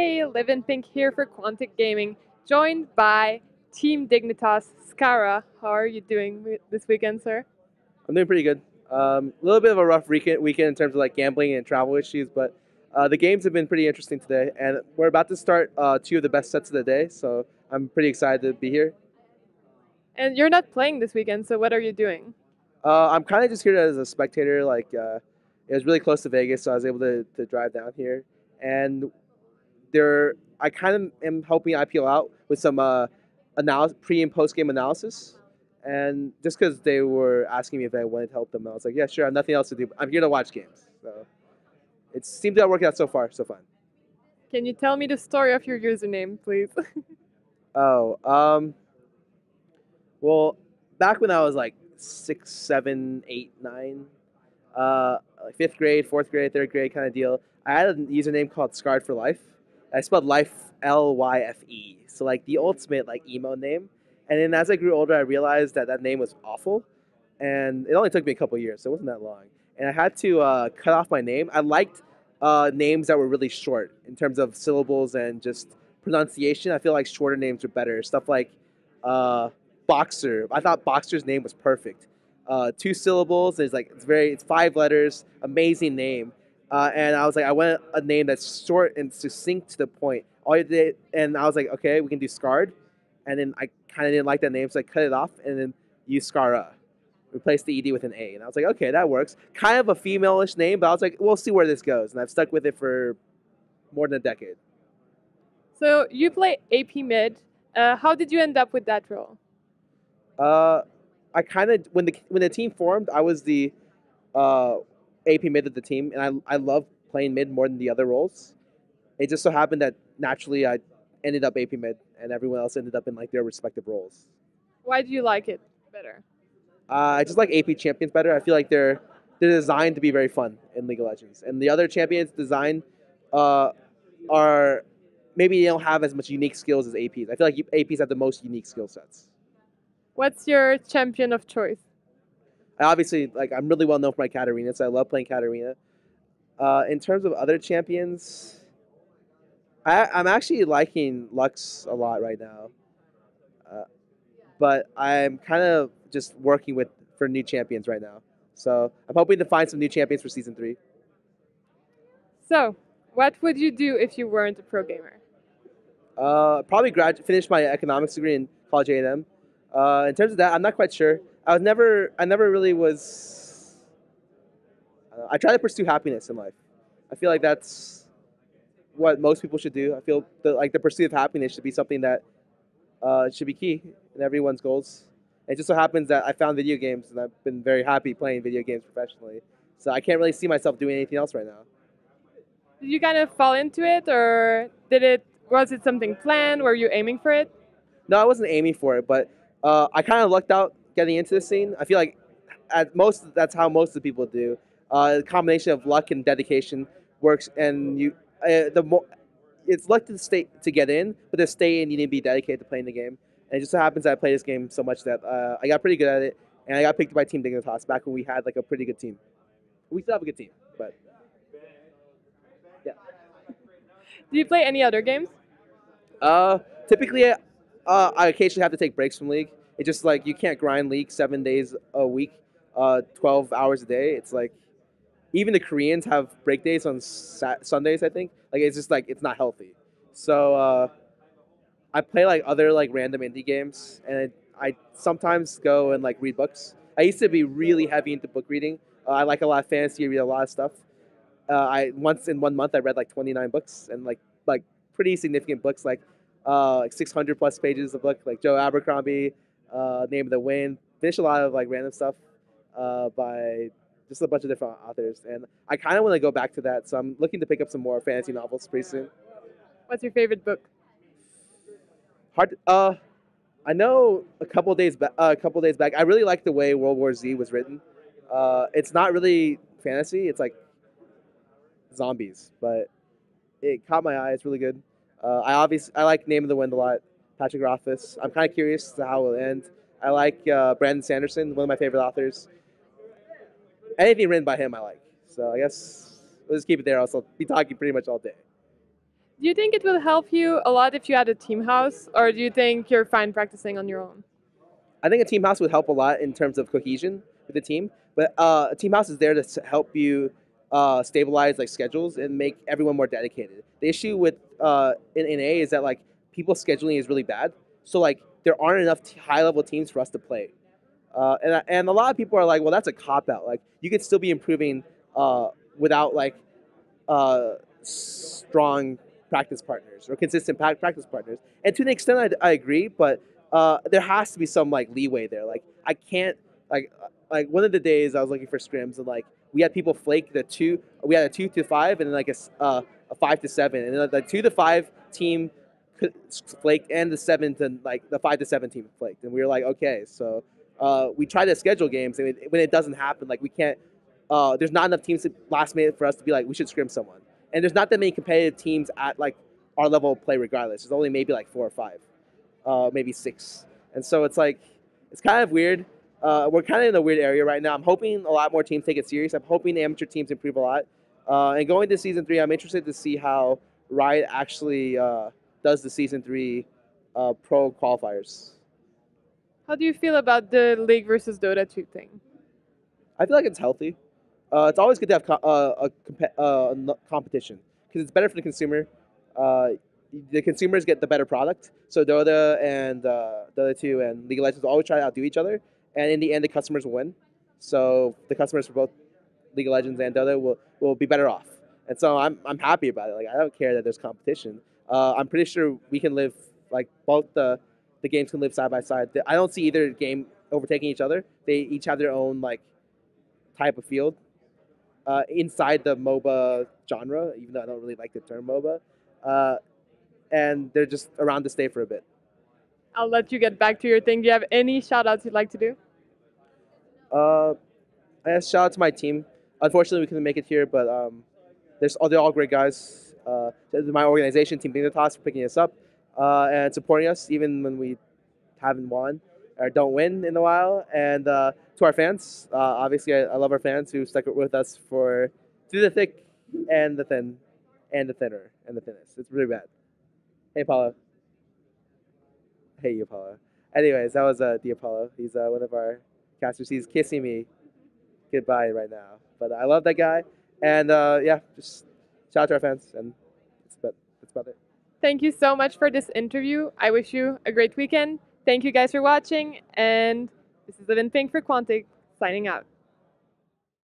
Hey, Livinpink here for Quantic Gaming, joined by Team Dignitas, Scarra. How are you doing this weekend, sir? I'm doing pretty good. A little bit of a rough weekend in terms of like gambling and travel issues, but the games have been pretty interesting today, and we're about to start two of the best sets of the day. So I'm pretty excited to be here. And you're not playing this weekend, so what are you doing? I'm kind of just here as a spectator. It was really close to Vegas, so I was able to drive down here, and I kind of am helping IPL out with some pre and post game analysis. And just because they were asking me if I wanted to help them, I was like, yeah, sure. I have nothing else to do. I'm here to watch games. So it seems to have worked out so far, so fun. Can you tell me the story of your username, please? Oh, well, back when I was like 6, 7, 8, 9, like fifth grade, fourth grade, third grade kind of deal, I had a username called Scarred for Life. I spelled life Lyfe, so like the ultimate like emo name. And then as I grew older, I realized that that name was awful, and it only took me a couple years, so it wasn't that long. And I had to cut off my name. I liked names that were really short in terms of syllables and just pronunciation. I feel like shorter names are better. Stuff like uh, Boxer. I thought Boxer's name was perfect. 2 syllables. It's 5 letters. Amazing name. And I was like, I want a name that's short and succinct to the point. All you did, and I was like, okay, we can do Scarred. And then I kind of didn't like that name, so I cut it off and then used Scarra. Replaced the ed with an A, and I was like, okay, that works. Kind of a female-ish name, but I was like, we'll see where this goes, and I've stuck with it for more than a decade. So you play AP mid. How did you end up with that role? Uh, I kind of when the team formed, I was the uh, AP mid of the team, and I love playing mid more than the other roles. It just so happened that naturally I ended up AP mid, and everyone else ended up in like their respective roles. Why do you like it better? I just like AP champions better. I feel like they're designed to be very fun in League of Legends, and the other champions designed uh, are maybe they don't have as much unique skills as APs. I feel like APs have the most unique skill sets. What's your champion of choice? I obviously like I'm really well known for my Katarina, so I love playing Katarina. In terms of other champions, I'm actually liking Lux a lot right now, uh, but I'm kind of just working with for new champions right now. So I'm hoping to find some new champions for season 3. So, what would you do if you weren't a pro gamer? Probably finish my economics degree in college A&M. In terms of that, I'm not quite sure. I never really was. I try to pursue happiness in life. I feel like that's what most people should do. I feel like the pursuit of happiness should be something that should be key in everyone's goals. It just so happens that I found video games, and I've been very happy playing video games professionally. So I can't really see myself doing anything else right now. Did you kind of fall into it, or was it something planned? Were you aiming for it? No, I wasn't aiming for it, but I kind of lucked out getting into the scene. I feel like that's how most of the people do. A combination of luck and dedication works, and the more it's luck to get in, but to stay in, you need to be dedicated to playing the game. And it just so happens that I play this game so much that I got pretty good at it, and I got picked by Team Dignitas back when we had like a pretty good team. We still have a good team, but yeah. Do you play any other games? Typically, I occasionally have to take breaks from League. It's just like you can't grind League 7 days a week, 12 hours a day. It's like even the Koreans have break days on Sundays. I think like it's just like it's not healthy. So I play like other like random indie games, and I sometimes go and like read books. I used to be really heavy into book reading. I like a lot of fantasy. I read a lot of stuff. I once in 1 month I read like 29 books and like pretty significant books like 600 plus pages of book like Joe Abercrombie, Name of the Wind. Finished a lot of like random stuff by just a bunch of different authors, and I kind of want to go back to that. So I'm looking to pick up some more fantasy novels pretty soon. What's your favorite book? Hard. I know a couple days back, I really like the way World War Z was written. It's not really fantasy. It's like zombies, but it caught my eye. It's really good. I like Name of the Wind a lot. Patrick Rothfuss. I'm kind of curious to how it will end. I like Brandon Sanderson, one of my favorite authors. Anything written by him, I like. So I guess we'll just keep it there. I'll be talking pretty much all day. Do you think it will help you a lot if you had a team house, or do you think you're fine practicing on your own? I think a team house would help a lot in terms of cohesion with the team, but a team house is there to help you stabilize like schedules and make everyone more dedicated. The issue with in A is that like people scheduling is really bad, so like there aren't enough high level teams for us to play. And a lot of people are like, well, that's a cop out. Like you could still be improving without like strong practice partners or consistent practice partners. And to an extent, I agree, but there has to be some like leeway there. Like I can't like one of the days I was looking for scrims and like we had people flake the two. We had a 2 to 5 and then like a 5 to 7, and then the 2 to 5 team flaked and the 7 to like the 5 to 7 team flaked, and we were like, okay, so we try to schedule games, and when it doesn't happen, like we can't. There's not enough teams last minute for us to be like we should scrim someone, and there's not that many competitive teams at like our level of play. Regardless, there's only maybe like 4 or 5, maybe 6, and so it's like it's kind of weird. We're kind of in a weird area right now. I'm hoping a lot more teams take it serious. I'm hoping the amateur teams improve a lot. And going to season 3, I'm interested to see how Riot actually does the season 3 pro qualifiers. How do you feel about the League versus Dota 2 thing? I feel like it's healthy. It's always good to have competition because it's better for the consumer. Uh, the consumers get the better product. So Dota and Dota 2 and League of Legends always try to outdo each other, and in the end, the customers will win. So the customers for both League of Legends and Dota will be better off. And so I'm happy about it. Like I don't care that there's competition. I'm pretty sure we can live like both the games can live side by side. I don't see either game overtaking each other. They each have their own like type of field inside the MOBA genre, even though I don't really like the term MOBA. Uh, and they're just around to stay for a bit. I'll let you get back to your thing. Do you have any shout outs you'd like to do? Uh, I guess shout out to my team. Unfortunately, we couldn't make it here, but they're all great guys. My organization, Team Dignitas, for picking us up and supporting us even when we haven't won or don't win in a while. And to our fans, obviously, I love our fans who stuck with us for through the thick and the thin and the thinner and the thinnest. It's really bad. Hey, Apollo. Hey, you, Apollo. Anyways, that was the Apollo. He's one of our casters. He's kissing me goodbye right now. But I love that guy. And yeah, just shout out to our fans. And that's about it. Thank you so much for this interview. I wish you a great weekend. Thank you guys for watching. And this is Livinpink for Quantic, signing out.